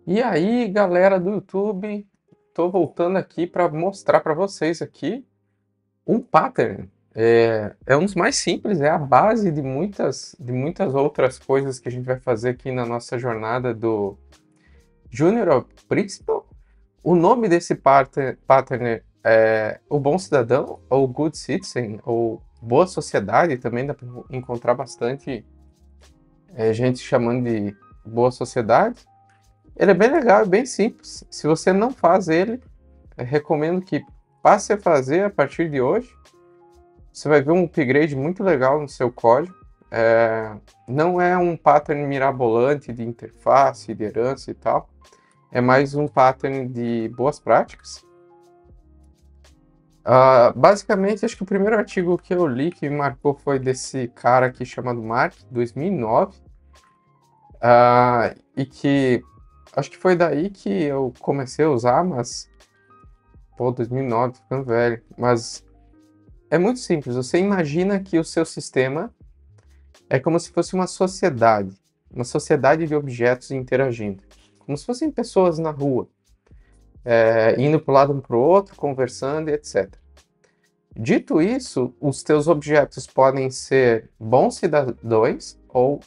E aí, galera do YouTube, tô voltando aqui para mostrar para vocês aqui um pattern. É um dos mais simples, é a base de muitas outras coisas que a gente vai fazer aqui na nossa jornada do Junior ao Principal. O nome desse pattern é o Bom Cidadão, ou Good Citizen, ou Boa Sociedade, também dá para encontrar bastante gente chamando de Boa Sociedade. Ele é bem legal, é bem simples. Se você não faz ele, recomendo que passe a fazer a partir de hoje. Você vai ver um upgrade muito legal no seu código. Não é um pattern mirabolante de interface, de herança e tal. É mais um pattern de boas práticas. Basicamente, acho que o primeiro artigo que eu li que me marcou foi desse cara aqui chamado Mark, 2009. E que acho que foi daí que eu comecei a usar, mas pô, 2009, ficando velho. Mas é muito simples. Você imagina que o seu sistema é como se fosse uma sociedade de objetos interagindo, como se fossem pessoas na rua, indo para o lado um para o outro, conversando e etc. Dito isso, os teus objetos podem ser bons cidadãos ou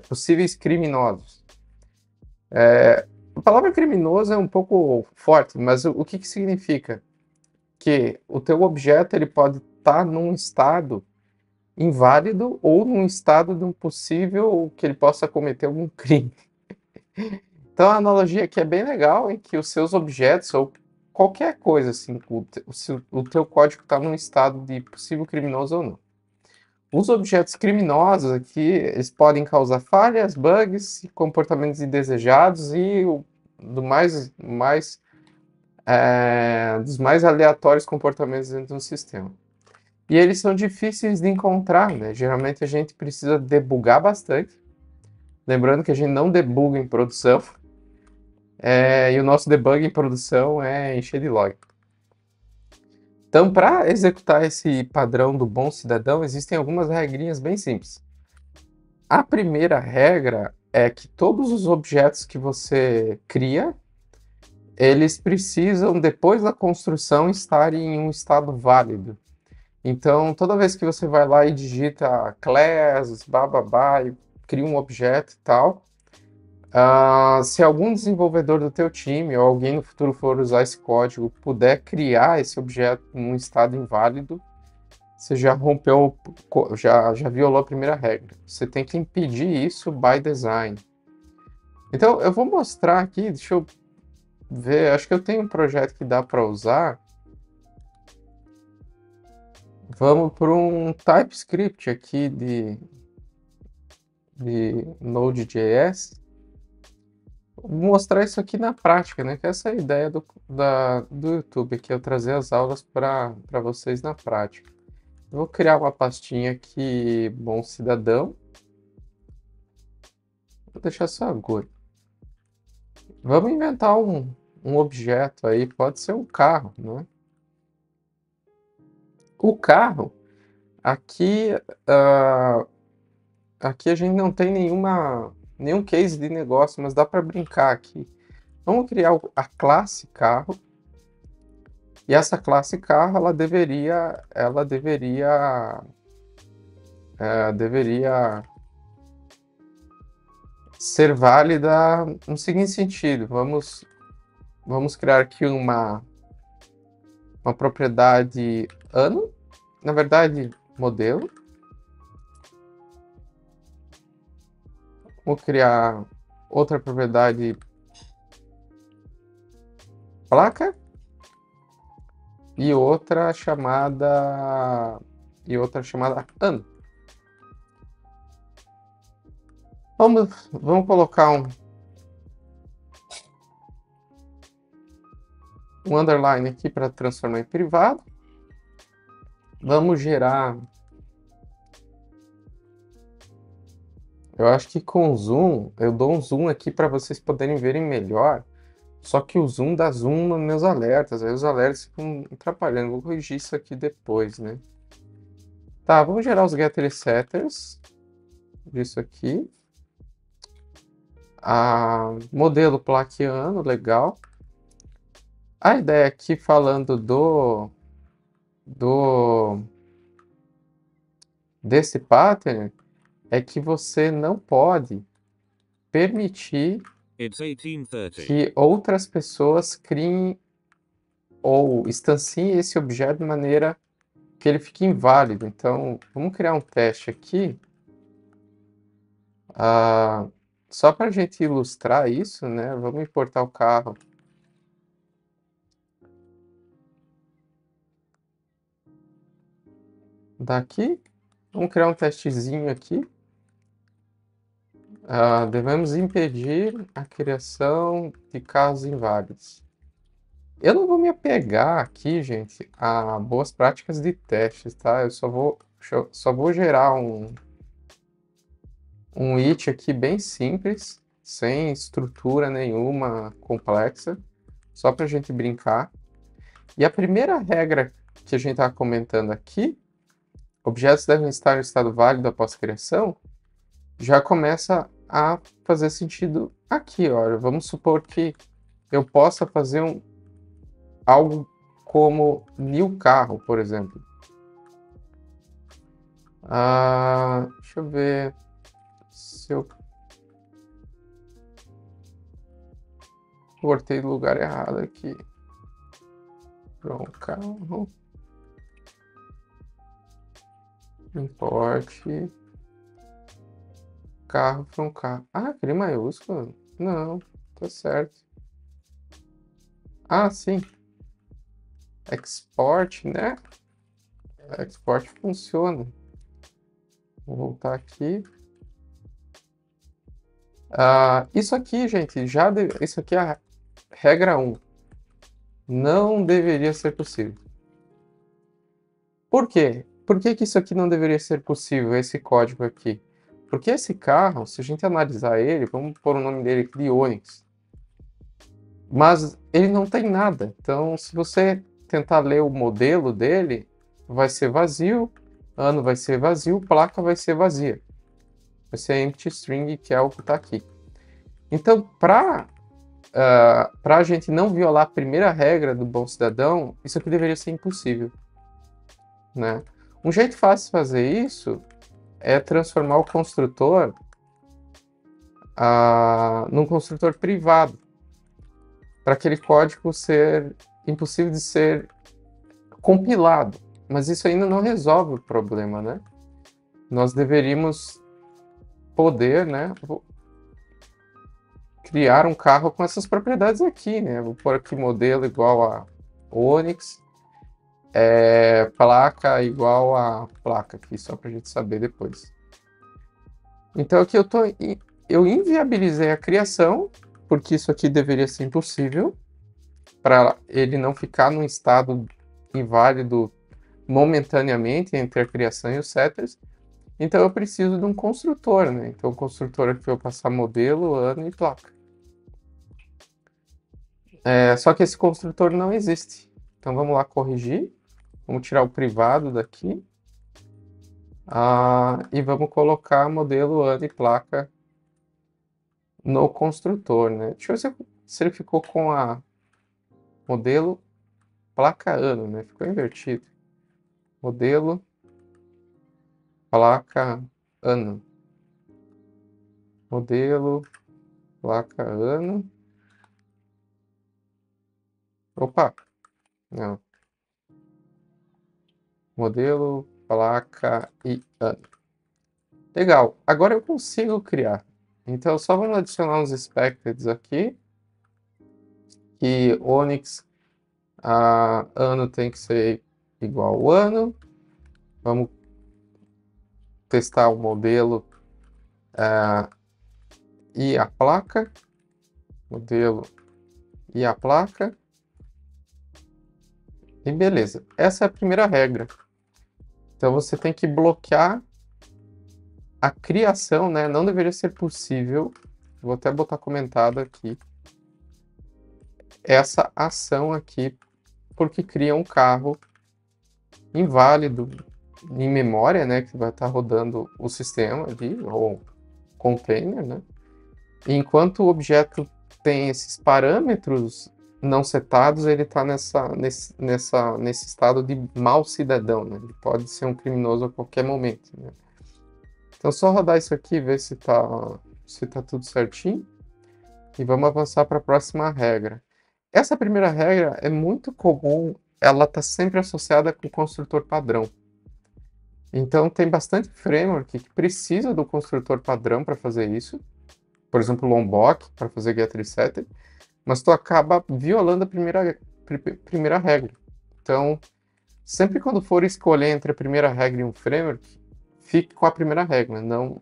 possíveis criminosos. A palavra criminoso é um pouco forte, mas o que que significa? Que o teu objeto ele pode estar num estado inválido ou num estado de um possível que ele possa cometer algum crime. Então a analogia aqui é bem legal em que os seus objetos ou qualquer coisa assim, o teu código está num estado de possível criminoso ou não. Os objetos criminosos aqui, eles podem causar falhas, bugs, comportamentos indesejados e dos mais aleatórios comportamentos dentro do sistema. E eles são difíceis de encontrar, né? Geralmente a gente precisa debugar bastante. Lembrando que a gente não debuga em produção, e o nosso debug em produção é encher de log. Então, para executar esse padrão do bom cidadão, existem algumas regrinhas bem simples. A primeira regra é que todos os objetos que você cria, eles precisam, depois da construção, estar em um estado válido. Então, toda vez que você vai lá e digita class, bababá, e cria um objeto e tal, se algum desenvolvedor do teu time ou alguém no futuro for usar esse código puder criar esse objeto num estado inválido, você já rompeu, já violou a primeira regra. Você tem que impedir isso by design. Então, eu vou mostrar aqui, deixa eu ver, acho que eu tenho um projeto que dá para usar. Vamos para um TypeScript aqui de Node.js. Vou mostrar isso aqui na prática, né? Que essa é a ideia do YouTube, que eu trazer as aulas para vocês na prática. Eu vou criar uma pastinha aqui, Bom Cidadão. Vou deixar só agora. Vamos inventar um objeto aí, pode ser um carro, né? O carro, aqui, ah, aqui a gente não tem nenhum case de negócio, mas dá para brincar aqui. Vamos criar a classe carro. E essa classe carro, ela deveria ser válida no seguinte sentido. Vamos criar aqui uma propriedade ano, na verdade, modelo. Vou criar outra propriedade placa e outra chamada ano. Vamos colocar um underline aqui para transformar em privado. Vamos gerar. Eu acho que com zoom, eu dou um zoom aqui para vocês poderem verem melhor. Só que o zoom dá zoom nos meus alertas, aí os alertas ficam atrapalhando. Vou corrigir isso aqui depois, né? Tá, vamos gerar os getter setters disso aqui. Modelo placa e ano, legal. A ideia aqui falando desse pattern é que você não pode permitir que outras pessoas criem ou instanciem esse objeto de maneira que ele fique inválido. Então, vamos criar um teste aqui, só para a gente ilustrar isso, né? Vamos importar o carro. Daqui, vamos criar um testezinho aqui. Devemos impedir a criação de carros inválidos. Eu não vou me apegar aqui, gente, a boas práticas de testes, tá? Eu só vou gerar um it aqui bem simples, sem estrutura nenhuma complexa, só para a gente brincar. E a primeira regra que a gente está comentando aqui, objetos devem estar em estado válido após criação, já começa a fazer sentido aqui, olha. Vamos supor que eu possa fazer algo como new carro, por exemplo. Deixa eu ver se eu cortei do lugar errado aqui. Pronto, carro. Importe. Carro from carro. Criei maiúsculo? Não, tá certo. Sim. Export, né? Export funciona. Vou voltar aqui. Isso aqui, gente, isso aqui é a regra 1. Não deveria ser possível. Por quê? Por que isso aqui não deveria ser possível, esse código aqui? Porque esse carro, se a gente analisar ele, vamos pôr o nome dele aqui de Onix. Mas ele não tem nada. Então, se você tentar ler o modelo dele, vai ser vazio, ano vai ser vazio, placa vai ser vazia. Vai ser empty string, que é o que está aqui. Então, para a gente não violar a primeira regra do bom cidadão, isso aqui deveria ser impossível, né? Um jeito fácil de fazer isso é transformar o construtor num construtor privado, para aquele código ser impossível de ser compilado. Mas isso ainda não resolve o problema, né? Nós deveríamos poder, né, criar um carro com essas propriedades aqui, né? Vou pôr aqui modelo igual a Onix, placa igual a placa aqui, só para a gente saber depois. Então aqui eu inviabilizei a criação, porque isso aqui deveria ser impossível, para ele não ficar num estado inválido momentaneamente entre a criação e os setters. Então eu preciso de um construtor, né? Então o construtor aqui eu vou passar modelo, ano e placa. Só que esse construtor não existe. Então vamos lá corrigir. Vamos tirar o privado daqui. E vamos colocar modelo, ano e placa no construtor, né? Deixa eu ver se ele ficou com a modelo, placa, ano, né? Ficou invertido. Modelo, placa, ano. Modelo, placa, ano. Opa! Não. Modelo, placa e ano. Legal. Agora eu consigo criar. Então, só vamos adicionar uns expecteds aqui. Que Onix, ano tem que ser igual ao ano. Vamos testar o modelo e a placa. Modelo e a placa. E beleza. Essa é a primeira regra. Então, você tem que bloquear a criação, né? Não deveria ser possível. Vou até botar comentado aqui. Essa ação aqui, porque cria um carro inválido em memória, né? Que vai estar rodando o sistema ali, ou container, né? E enquanto o objeto tem esses parâmetros não setados, ele está nesse estado de mau cidadão, né? Ele pode ser um criminoso a qualquer momento, né? Então, só rodar isso aqui e ver se tá tudo certinho. E vamos avançar para a próxima regra. Essa primeira regra é muito comum, ela está sempre associada com o construtor padrão. Então, tem bastante framework que precisa do construtor padrão para fazer isso. Por exemplo, o Lombok, para fazer getResetter. Mas tu acaba violando a primeira regra. Então, sempre quando for escolher entre a primeira regra e um framework, fique com a primeira regra, não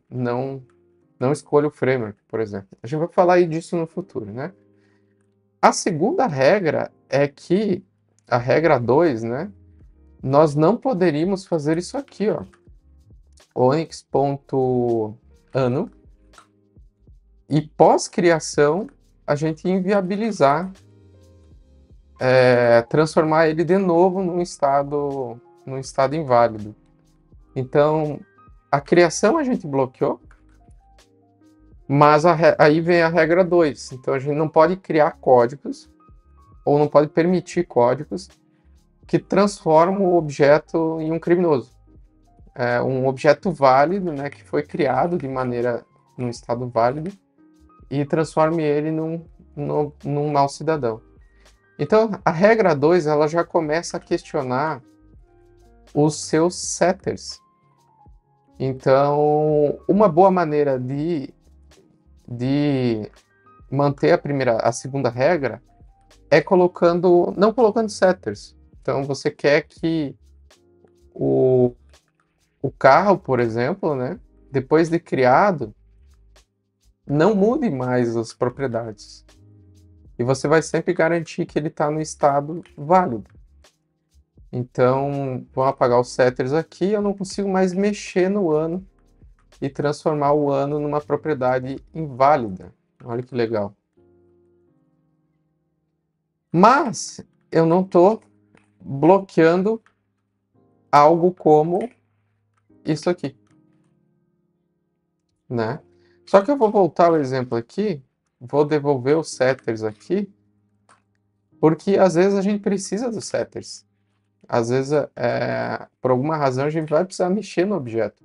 escolha o framework, por exemplo. A gente vai falar aí disso no futuro, né? A segunda regra é que, a regra 2, né? Nós não poderíamos fazer isso aqui, ó. Onyx.ano. E pós-criação, a gente inviabilizar, transformar ele de novo num estado inválido. Então, a criação a gente bloqueou, mas aí vem a regra 2. Então, a gente não pode criar códigos, ou não pode permitir códigos, que transformam o objeto em um criminoso. Um objeto válido, né, que foi criado num estado válido, e transforme ele num mau cidadão. Então, a regra 2, ela já começa a questionar os seus setters. Então, uma boa maneira de manter a segunda regra é não colocando setters. Então, você quer que o carro, por exemplo, né, depois de criado, não mude mais as propriedades. E você vai sempre garantir que ele está no estado válido. Então, vou apagar os setters aqui, eu não consigo mais mexer no ano e transformar o ano numa propriedade inválida. Olha que legal. Mas eu não estou bloqueando algo como isso aqui, né? Só que eu vou voltar ao exemplo aqui, vou devolver os setters aqui, porque às vezes a gente precisa dos setters. Às vezes, por alguma razão, a gente vai precisar mexer no objeto.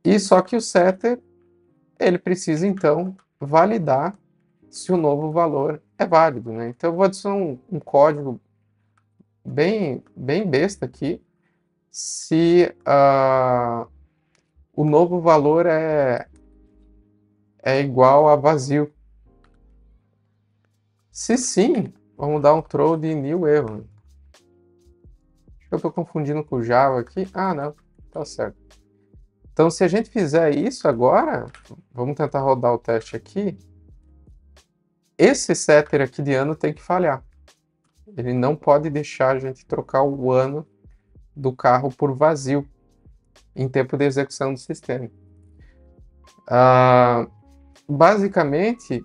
E só que o setter, ele precisa, então, validar se o novo valor é válido, né? Então, eu vou adicionar um código bem besta aqui, se o novo valor é igual a vazio. Se sim, vamos dar um throw de new erro. Acho que eu estou confundindo com o Java aqui. Ah, não, tá certo. Então, se a gente fizer isso agora, vamos tentar rodar o teste aqui. Esse setter aqui de ano tem que falhar. Ele não pode deixar a gente trocar o ano do carro por vazio em tempo de execução do sistema. Basicamente,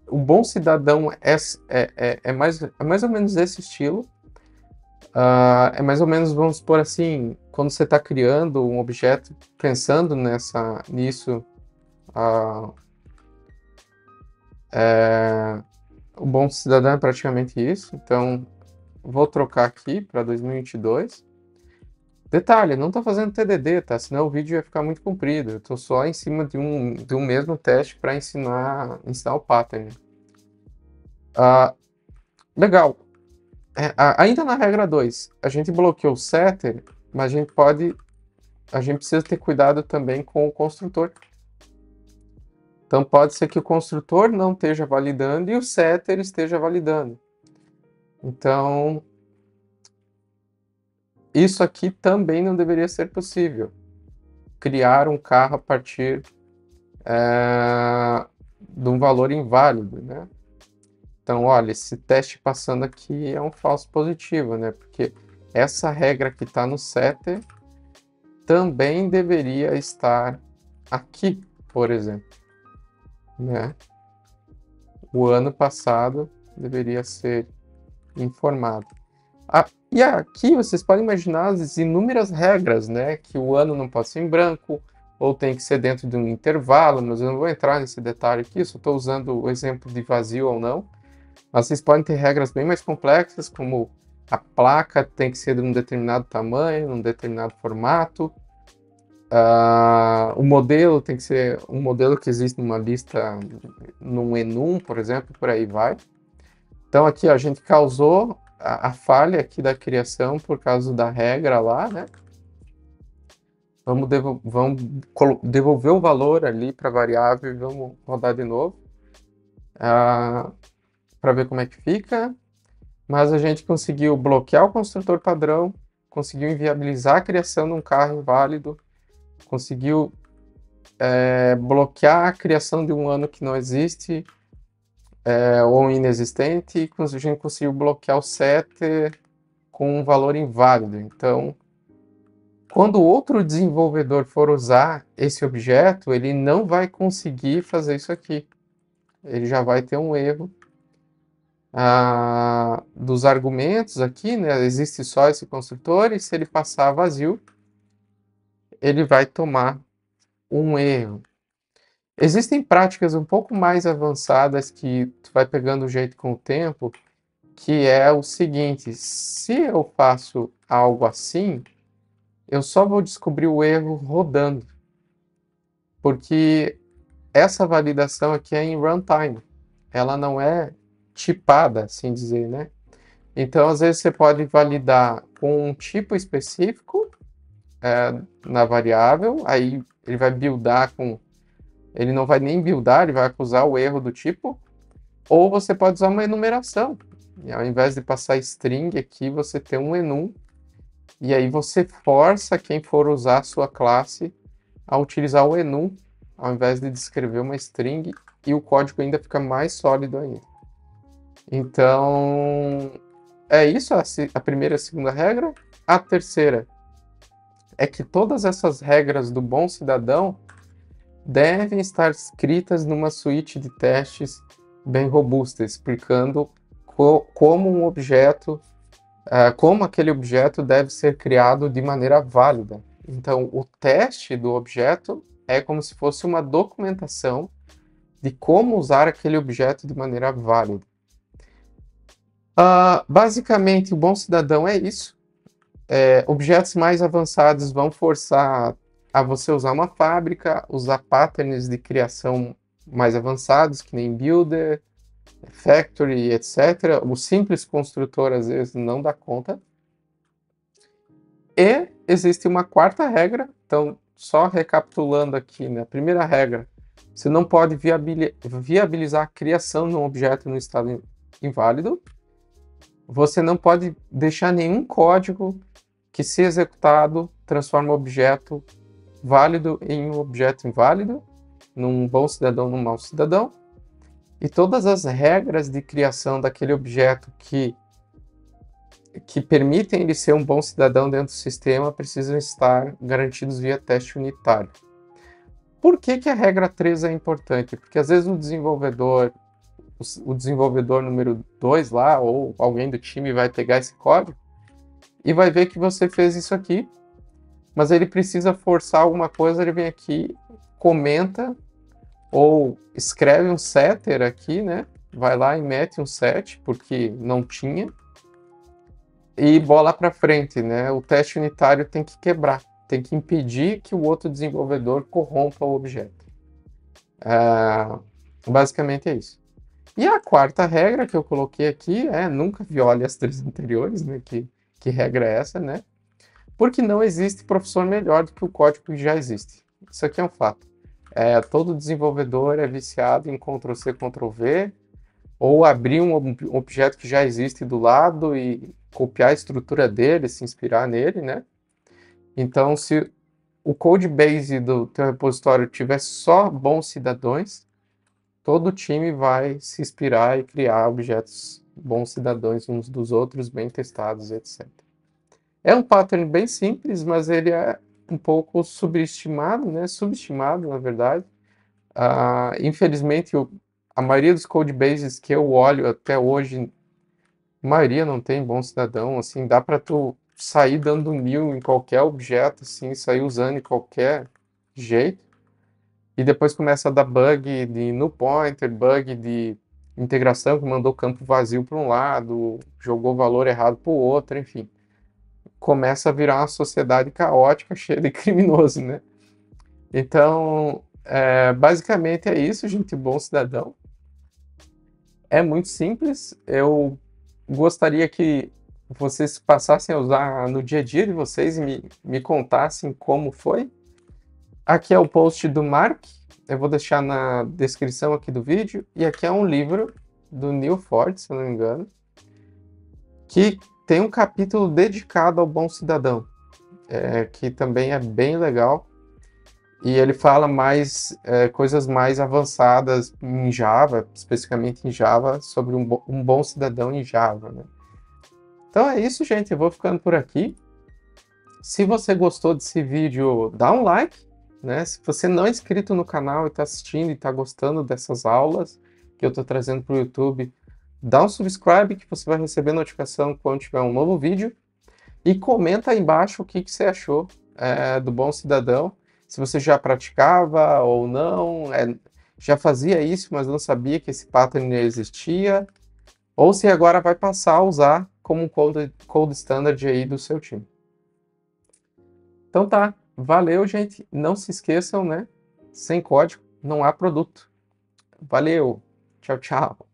o bom cidadão é mais ou menos desse estilo. É mais ou menos, vamos supor assim, quando você está criando um objeto, pensando nisso, o bom cidadão é praticamente isso. Então, vou trocar aqui para 2022. Detalhe, não estou fazendo TDD, tá? Senão o vídeo ia ficar muito comprido. Eu estou só em cima de um mesmo teste para ensinar o pattern. Legal. Ainda na regra 2, a gente bloqueou o setter, mas a gente precisa ter cuidado também com o construtor. Então pode ser que o construtor não esteja validando e o setter esteja validando. Então, isso aqui também não deveria ser possível. Criar um carro a partir de um valor inválido, né? Então, olha, esse teste passando aqui é um falso positivo, né? Porque essa regra que está no setter também deveria estar aqui, por exemplo, né? O ano passado deveria ser informado. E aqui vocês podem imaginar as inúmeras regras, né? Que o ano não pode ser em branco, ou tem que ser dentro de um intervalo, mas eu não vou entrar nesse detalhe aqui, só estou usando o exemplo de vazio ou não. Mas vocês podem ter regras bem mais complexas, como a placa tem que ser de um determinado tamanho, num determinado formato. O modelo tem que ser um modelo que existe numa lista, num enum, por exemplo, por aí vai. Então aqui ó, a gente causou a falha aqui da criação por causa da regra lá, né? Vamos devolver o valor ali para a variável e vamos rodar de novo para ver como é que fica. Mas a gente conseguiu bloquear o construtor padrão, conseguiu inviabilizar a criação de um carro inválido, conseguiu bloquear a criação de um ano que não existe ou inexistente, e a gente conseguiu bloquear o setter com um valor inválido. Então, quando outro desenvolvedor for usar esse objeto, ele não vai conseguir fazer isso aqui. Ele já vai ter um erro dos argumentos aqui, né? Existe só esse construtor, e se ele passar vazio, ele vai tomar um erro. Existem práticas um pouco mais avançadas que tu vai pegando o jeito com o tempo, que é o seguinte: se eu faço algo assim, eu só vou descobrir o erro rodando, porque essa validação aqui é em runtime, ela não é tipada, assim dizer, né? Então, às vezes você pode validar com um tipo específico na variável, aí ele vai buildar com... Ele não vai nem buildar, ele vai acusar o erro do tipo, ou você pode usar uma enumeração. E ao invés de passar string aqui, você tem um enum, e aí você força quem for usar a sua classe a utilizar o enum, ao invés de descrever uma string, e o código ainda fica mais sólido ainda. Então, é isso a primeira e a segunda regra. A terceira é que todas essas regras do bom cidadão devem estar escritas numa suíte de testes bem robusta, explicando como um objeto, como aquele objeto deve ser criado de maneira válida. Então, o teste do objeto é como se fosse uma documentação de como usar aquele objeto de maneira válida. Basicamente, o bom cidadão é isso. Objetos mais avançados vão forçar a você usar uma fábrica, usar patterns de criação mais avançados, que nem Builder, Factory, etc. O simples construtor, às vezes, não dá conta. E existe uma quarta regra, então, só recapitulando aqui, né? A primeira regra, você não pode viabilizar a criação de um objeto no estado inválido. Você não pode deixar nenhum código que, se executado, transforma o objeto válido em um objeto inválido, num bom cidadão, num mau cidadão. E todas as regras de criação daquele objeto que permitem ele ser um bom cidadão dentro do sistema precisam estar garantidos via teste unitário. Por que a regra 3 é importante? Porque às vezes o desenvolvedor número 2 lá, ou alguém do time vai pegar esse código e vai ver que você fez isso aqui, mas ele precisa forçar alguma coisa, ele vem aqui, comenta, ou escreve um setter aqui, né? Vai lá e mete um set, porque não tinha, e bola para frente, né? O teste unitário tem que quebrar, tem que impedir que o outro desenvolvedor corrompa o objeto. Basicamente é isso. E a quarta regra que eu coloquei aqui é nunca viole as três anteriores, né? Que regra é essa, né? Porque não existe professor melhor do que o código que já existe. Isso aqui é um fato. Todo desenvolvedor é viciado em Ctrl+C, Ctrl+V, ou abrir um objeto que já existe do lado e copiar a estrutura dele, se inspirar nele, né? Então, se o codebase do teu repositório tiver só bons cidadãos, todo time vai se inspirar e criar objetos bons cidadãos uns dos outros, bem testados, etc. É um pattern bem simples, mas ele é um pouco subestimado, né? Subestimado, na verdade. Infelizmente, a maioria dos codebases que eu olho até hoje, a maioria não tem bom cidadão, assim, dá para tu sair dando new em qualquer objeto, assim, sair usando em qualquer jeito, e depois começa a dar bug de null pointer, bug de integração que mandou campo vazio para um lado, jogou valor errado para o outro, enfim. Começa a virar uma sociedade caótica, cheia de criminoso, né? Então, basicamente é isso, gente, bom cidadão. É muito simples, eu gostaria que vocês passassem a usar no dia a dia de vocês e me contassem como foi. Aqui é o post do Mark, eu vou deixar na descrição aqui do vídeo, e aqui é um livro do Neil Ford, se eu não me engano, que tem um capítulo dedicado ao bom cidadão, que também é bem legal, e ele fala mais coisas mais avançadas em Java, especificamente em Java, sobre um bom cidadão em Java, né? Então é isso, gente, eu vou ficando por aqui. Se você gostou desse vídeo, dá um like, né? Se você não é inscrito no canal e está assistindo e está gostando dessas aulas que eu estou trazendo para o YouTube, dá um subscribe que você vai receber notificação quando tiver um novo vídeo. E comenta aí embaixo o que você achou do Bom Cidadão. Se você já praticava ou não, já fazia isso, mas não sabia que esse pattern existia. Ou se agora vai passar a usar como um code standard aí do seu time. Então tá, valeu, gente. Não se esqueçam, né? Sem código não há produto. Valeu, tchau, tchau.